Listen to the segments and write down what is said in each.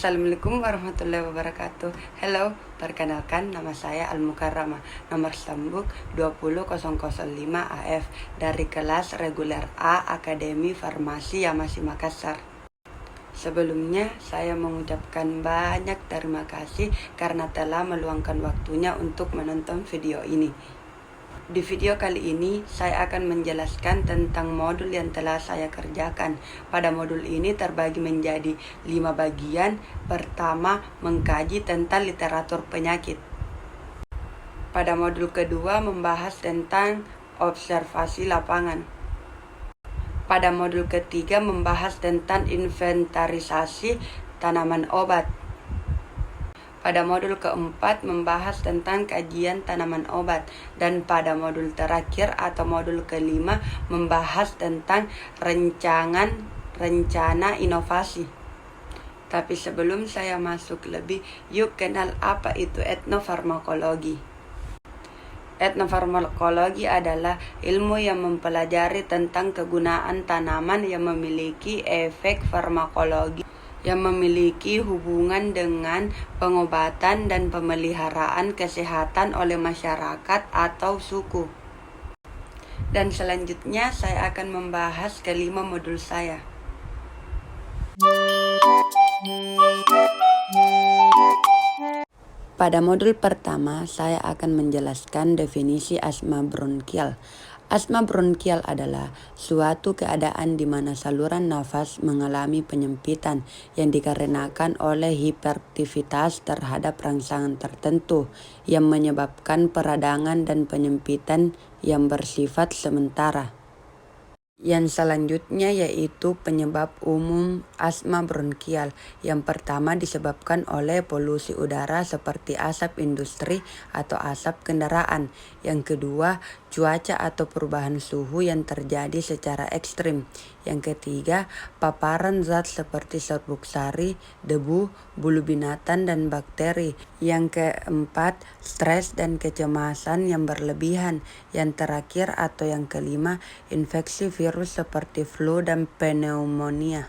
Assalamualaikum warahmatullahi wabarakatuh. Hello, perkenalkan nama saya Al-Mukarramah, nomor sambung 20005 AF dari kelas reguler A Akademi Farmasi Yamasi Makassar. Sebelumnya, saya mengucapkan banyak terima kasih karena telah meluangkan waktunya untuk menonton video ini. Di video kali ini, saya akan menjelaskan tentang modul yang telah saya kerjakan. Pada modul ini terbagi menjadi 5 bagian. Pertama, mengkaji tentang literatur penyakit. Pada modul kedua, membahas tentang observasi lapangan. Pada modul ketiga, membahas tentang inventarisasi tanaman obat. Pada modul keempat, membahas tentang kajian tanaman obat. Dan pada modul terakhir atau modul kelima, membahas tentang rencana inovasi. Tapi sebelum saya masuk lebih, yuk kenal apa itu etnofarmakologi. Etnofarmakologi adalah ilmu yang mempelajari tentang kegunaan tanaman yang memiliki efek farmakologi yang memiliki hubungan dengan pengobatan dan pemeliharaan kesehatan oleh masyarakat atau suku. Dan selanjutnya saya akan membahas kelima modul saya. Pada modul pertama, saya akan menjelaskan definisi asma bronkial. Asma bronkial adalah suatu keadaan di mana saluran nafas mengalami penyempitan yang dikarenakan oleh hiperaktivitas terhadap rangsangan tertentu yang menyebabkan peradangan dan penyempitan yang bersifat sementara. Yang selanjutnya yaitu penyebab umum asma bronkial. Yang pertama disebabkan oleh polusi udara seperti asap industri atau asap kendaraan. Yang kedua, cuaca atau perubahan suhu yang terjadi secara ekstrim. Yang ketiga, paparan zat seperti serbuk sari, debu, bulu binatang dan bakteri. Yang keempat, stres dan kecemasan yang berlebihan. Yang terakhir atau yang kelima, infeksi virus seperti flu dan pneumonia.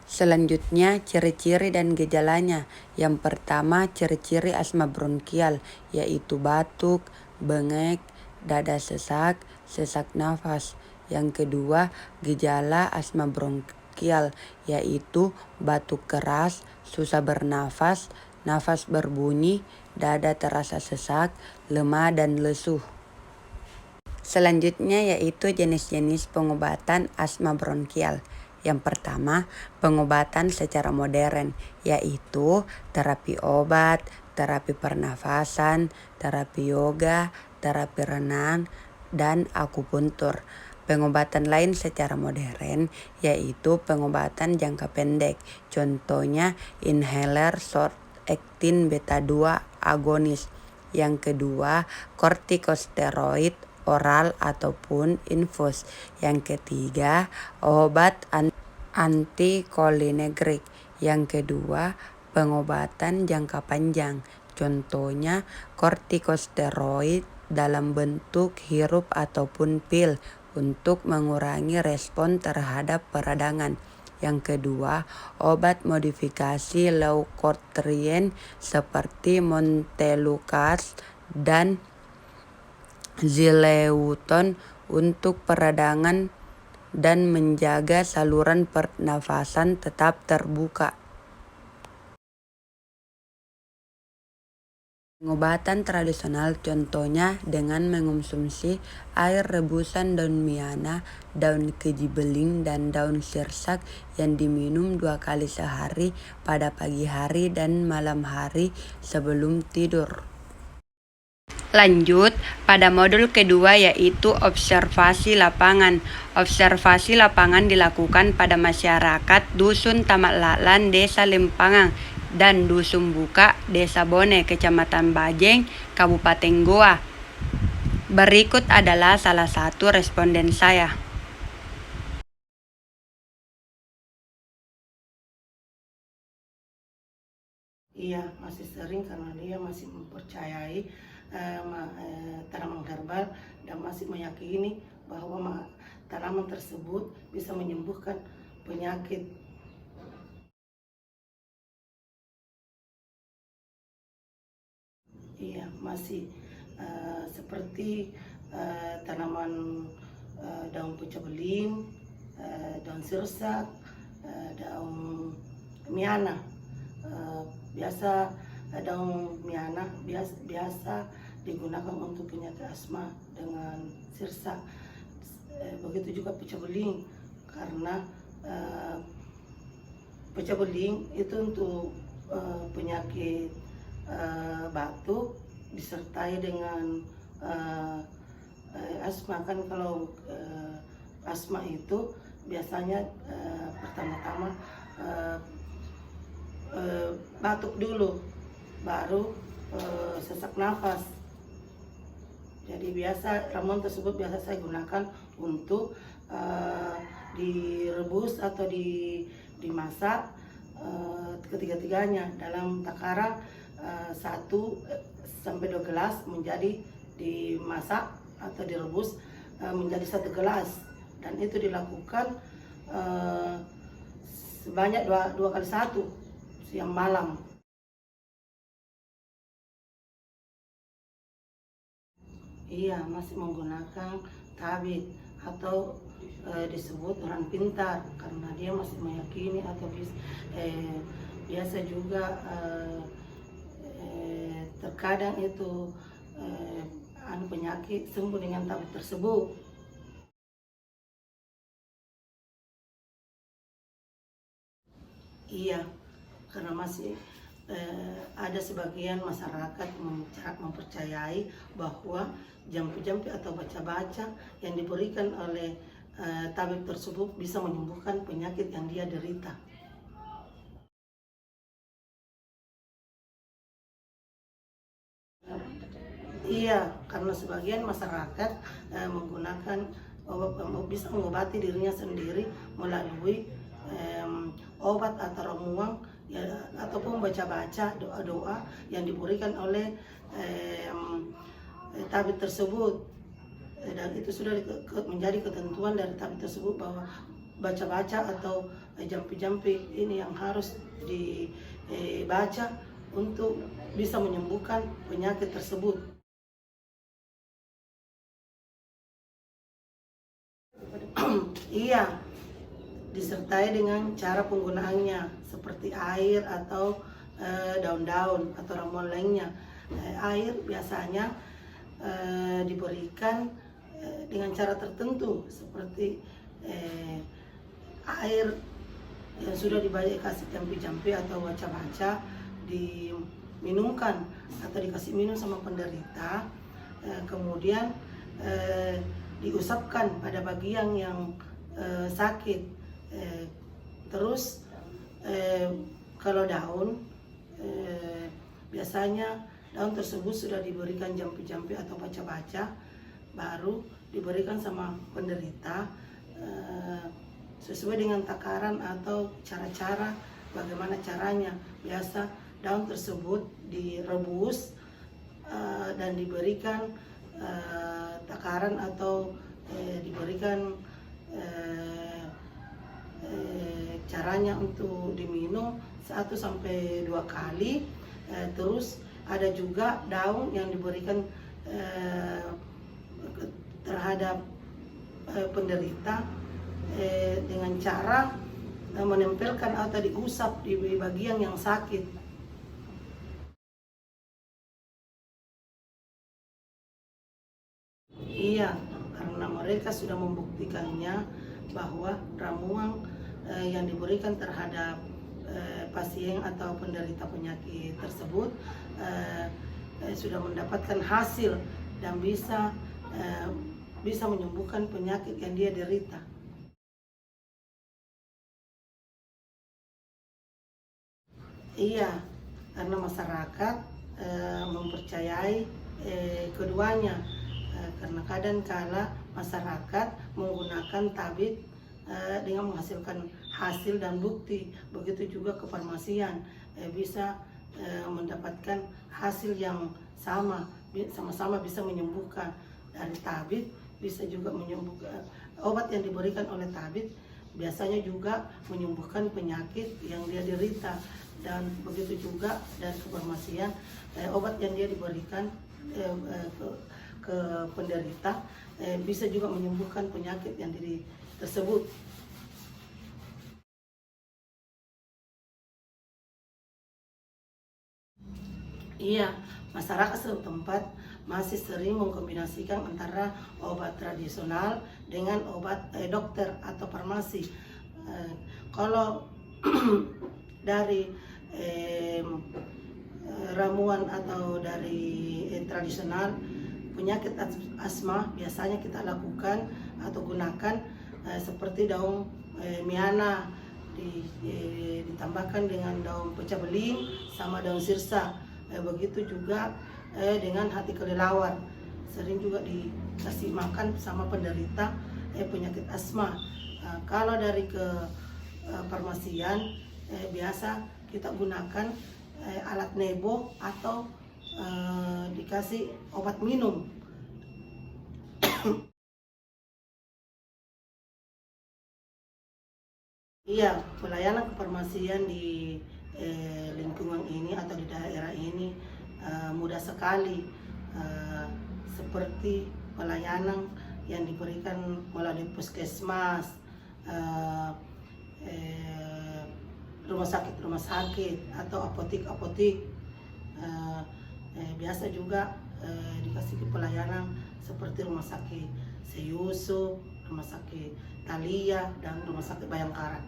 Selanjutnya, ciri-ciri dan gejalanya. Yang pertama, ciri-ciri asma bronkial yaitu batuk, bengek, dada sesak, sesak nafas. Yang kedua, gejala asma bronkial yaitu batuk keras, susah bernafas, nafas berbunyi, dada terasa sesak, lemah dan lesu. Selanjutnya yaitu jenis-jenis pengobatan asma bronkial. Yang pertama, pengobatan secara modern yaitu terapi obat, terapi pernafasan, terapi yoga, terapi renang, dan akupuntur. Pengobatan lain secara modern yaitu pengobatan jangka pendek. Contohnya inhaler short acting beta 2 agonis. Yang kedua, kortikosteroid oral ataupun infus. Yang ketiga, obat anticholinergic. Yang kedua, pengobatan jangka panjang. Contohnya kortikosteroid dalam bentuk hirup ataupun pil untuk mengurangi respon terhadap peradangan. Yang kedua, obat modifikasi leukotriene seperti montelukast dan Xileuton untuk peradangan dan menjaga saluran pernafasan tetap terbuka. Pengobatan tradisional contohnya dengan mengonsumsi air rebusan daun miana, daun keji beling, dan daun sirsak yang diminum 2 kali sehari pada pagi hari dan malam hari sebelum tidur. Lanjut pada modul kedua yaitu observasi lapangan. Observasi lapangan dilakukan pada masyarakat Dusun Tamak Laklan, Desa Lempangang, dan Dusun Buka, Desa Bone, Kecamatan Bajeng, Kabupaten Goa. Berikut adalah salah satu responden saya. Iya, masih sering karena dia masih mempercayai tanaman herbal dan masih meyakini bahwa tanaman tersebut bisa menyembuhkan penyakit masih seperti tanaman daun pecah beling, daun sirsak, daun miana. Biasa daun miana biasa digunakan untuk penyakit asma dengan sirsak. Begitu juga pecah beling, karena pecah beling itu untuk penyakit batuk disertai dengan asma. Kan kalau asma itu biasanya pertama-tama batuk dulu, baru sesak nafas. Jadi biasa ramuan tersebut biasa saya gunakan untuk direbus atau dimasak, ketiga-tiganya dalam takaran 1 sampai 2 gelas menjadi dimasak atau direbus menjadi 1 gelas, dan itu dilakukan sebanyak 2 kali 1 siang malam. Iya, masih menggunakan tabit atau disebut orang pintar, karena dia masih meyakini atau biasa juga terkadang itu penyakit sembuh dengan tabit tersebut. Iya, karena masih ada sebagian masyarakat mempercayai bahwa jampi-jampi atau baca-baca yang diberikan oleh tabib tersebut bisa menyembuhkan penyakit yang dia derita. Iya, karena sebagian masyarakat menggunakan bisa mengobati dirinya sendiri melalui obat atau ramuan, ya, ataupun baca-baca doa-doa yang diberikan oleh tabib tersebut. Dan itu sudah menjadi ketentuan dari tabib tersebut bahwa baca-baca atau jampi-jampi ini yang harus dibaca untuk bisa menyembuhkan penyakit tersebut. Iya, disertai dengan cara penggunaannya seperti air atau daun-daun atau ramuan lainnya. Air biasanya diberikan dengan cara tertentu, seperti air yang sudah kasih jampi-jampi atau baca-baca diminumkan atau dikasih minum sama penderita, kemudian diusapkan pada bagian yang sakit. Terus kalau daun, biasanya daun tersebut sudah diberikan jampi-jampi atau baca-baca, baru diberikan sama penderita sesuai dengan takaran atau cara-cara bagaimana caranya. Biasa daun tersebut direbus dan diberikan takaran atau diberikan caranya untuk diminum 1 sampai 2 kali. Terus ada juga daun yang diberikan terhadap penderita dengan cara menempelkan atau diusap di bagian yang sakit. Iya, karena mereka sudah membuktikannya bahwa ramuan yang diberikan terhadap pasien atau penderita penyakit tersebut sudah mendapatkan hasil dan bisa menyembuhkan penyakit yang dia derita. Iya, karena masyarakat mempercayai keduanya, karena kadang-kala masyarakat menggunakan tabib dengan menghasilkan hasil dan bukti. Begitu juga kefarmasian bisa mendapatkan hasil yang sama-sama bisa menyembuhkan. Dari tabib bisa juga menyembuhkan, obat yang diberikan oleh tabib biasanya juga menyembuhkan penyakit yang dia derita. Dan begitu juga dari kefarmasian, obat yang dia diberikan ke penderita, bisa juga menyembuhkan penyakit yang tersebut. Iya, masyarakat setempat masih sering mengkombinasikan antara obat tradisional dengan obat dokter atau farmasi. Kalau dari ramuan atau dari tradisional, penyakit asma biasanya kita lakukan atau gunakan seperti daun miana, ditambahkan dengan daun pecah beling sama daun sirsa. Begitu juga dengan hati kelelawar, sering juga dikasih makan sama penderita penyakit asma. Kalau dari ke farmasian, biasa kita gunakan alat nebo atau dikasih obat minum. Iya, pelayanan kefarmasian di lingkungan ini atau di daerah ini mudah sekali, seperti pelayanan yang diberikan melalui puskesmas, rumah sakit atau apotik. Biasa juga dikasih pelayanan seperti rumah sakit Seyuso, rumah sakit Thalia, dan rumah sakit Bayangkara.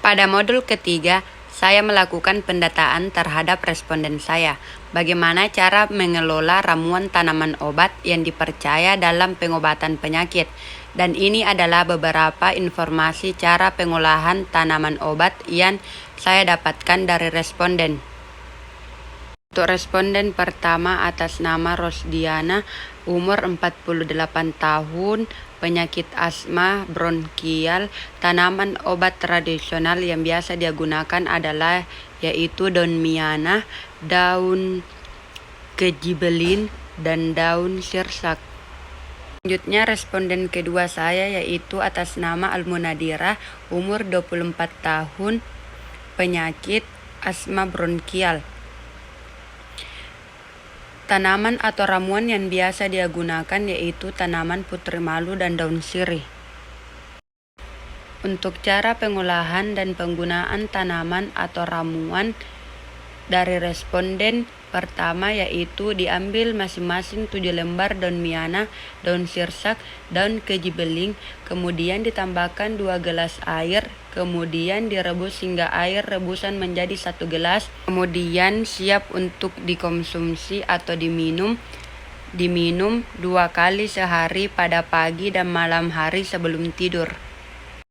Pada modul ketiga, saya melakukan pendataan terhadap responden saya. Bagaimana cara mengelola ramuan tanaman obat yang dipercaya dalam pengobatan penyakit. Dan ini adalah beberapa informasi cara pengolahan tanaman obat yang saya dapatkan dari responden. Untuk responden pertama atas nama Rosdiana, umur 48 tahun, penyakit asma bronkial. Tanaman obat tradisional yang biasa dia gunakan adalah yaitu daun miana, daun kejibelin, dan daun sirsak. Selanjutnya responden kedua saya yaitu atas nama Almunadira, umur 24 tahun, penyakit asma bronkial. Tanaman atau ramuan yang biasa dia gunakan yaitu tanaman putri malu dan daun sirih. Untuk cara pengolahan dan penggunaan tanaman atau ramuan dari responden pertama yaitu diambil masing-masing 7 lembar daun miana, daun sirsak, daun kejibeling, kemudian ditambahkan 2 gelas air, kemudian direbus hingga air rebusan menjadi 1 gelas, kemudian siap untuk dikonsumsi atau diminum 2 kali sehari pada pagi dan malam hari sebelum tidur.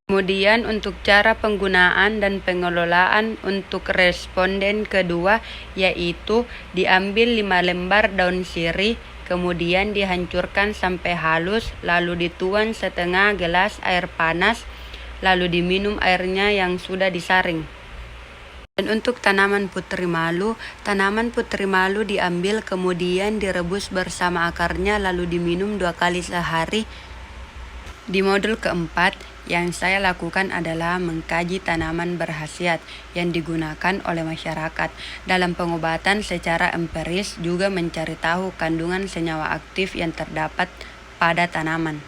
Kemudian untuk cara penggunaan dan pengelolaan untuk responden kedua yaitu diambil 5 lembar daun sirih, kemudian dihancurkan sampai halus, lalu dituang setengah gelas air panas, lalu diminum airnya yang sudah disaring. Dan untuk tanaman putri malu diambil kemudian direbus bersama akarnya lalu diminum 2 kali sehari. Di modul keempat, yang saya lakukan adalah mengkaji tanaman berkhasiat yang digunakan oleh masyarakat dalam pengobatan secara empiris, juga mencari tahu kandungan senyawa aktif yang terdapat pada tanaman.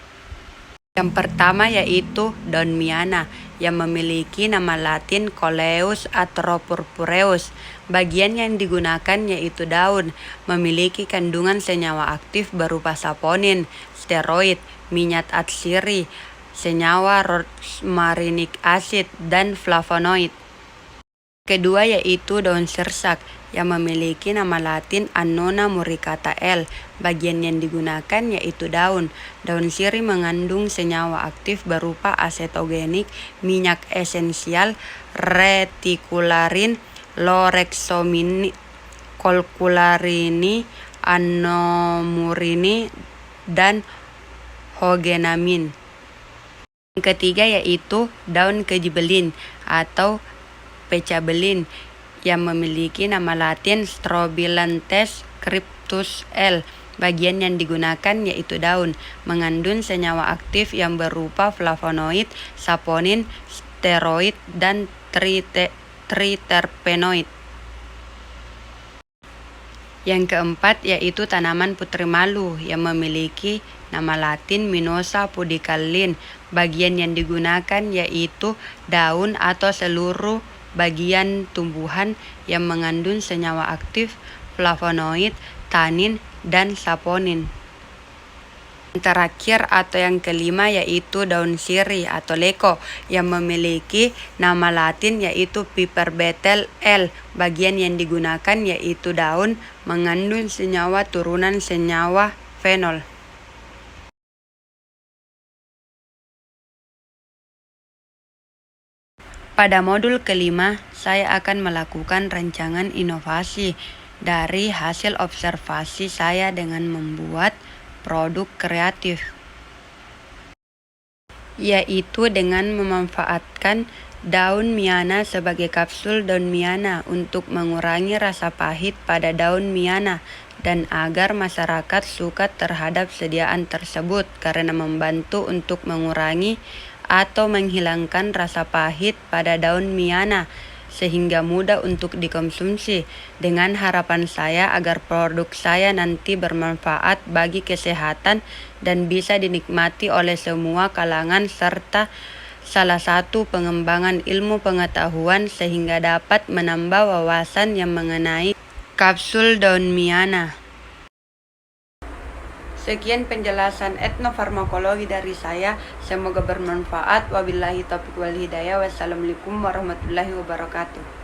Yang pertama yaitu daun miana yang memiliki nama latin Coleus atropurpureus. Bagian yang digunakan yaitu daun, memiliki kandungan senyawa aktif berupa saponin, steroid, minyak atsiri, senyawa rosmarinic acid, dan flavonoid. Kedua yaitu daun sirsak yang memiliki nama latin Annona muricata L. Bagian yang digunakan yaitu daun. Daun sirih mengandung senyawa aktif berupa asetogenik, minyak esensial, retikularin, lorexomini, kolkularini, anomurini, dan hogenamin. Yang ketiga yaitu daun kejibelin atau pecabelin yang memiliki nama latin Strobilanthes cryptus L. Bagian yang digunakan yaitu daun, mengandung senyawa aktif yang berupa flavonoid, saponin, steroid, dan triterpenoid. Yang keempat yaitu tanaman putri malu yang memiliki nama latin Mimosa pudicallin. Bagian yang digunakan yaitu daun atau seluruh bagian tumbuhan yang mengandung senyawa aktif, flavonoid, tanin, dan saponin. Yang terakhir atau yang kelima yaitu daun sirih atau leko yang memiliki nama latin yaitu Piper betel L. Bagian yang digunakan yaitu daun mengandung senyawa turunan senyawa fenol. Pada modul kelima, saya akan melakukan rancangan inovasi dari hasil observasi saya dengan membuat produk kreatif, yaitu dengan memanfaatkan daun miana sebagai kapsul daun miana untuk mengurangi rasa pahit pada daun miana dan agar masyarakat suka terhadap sediaan tersebut karena membantu untuk mengurangi atau menghilangkan rasa pahit pada daun miana sehingga mudah untuk dikonsumsi, dengan harapan saya agar produk saya nanti bermanfaat bagi kesehatan dan bisa dinikmati oleh semua kalangan serta salah satu pengembangan ilmu pengetahuan sehingga dapat menambah wawasan yang mengenai kapsul daun miana. Sekian penjelasan etnofarmakologi dari saya, semoga bermanfaat. Wabillahi taufiq wal hidayah. Wassalamualaikum warahmatullahi wabarakatuh.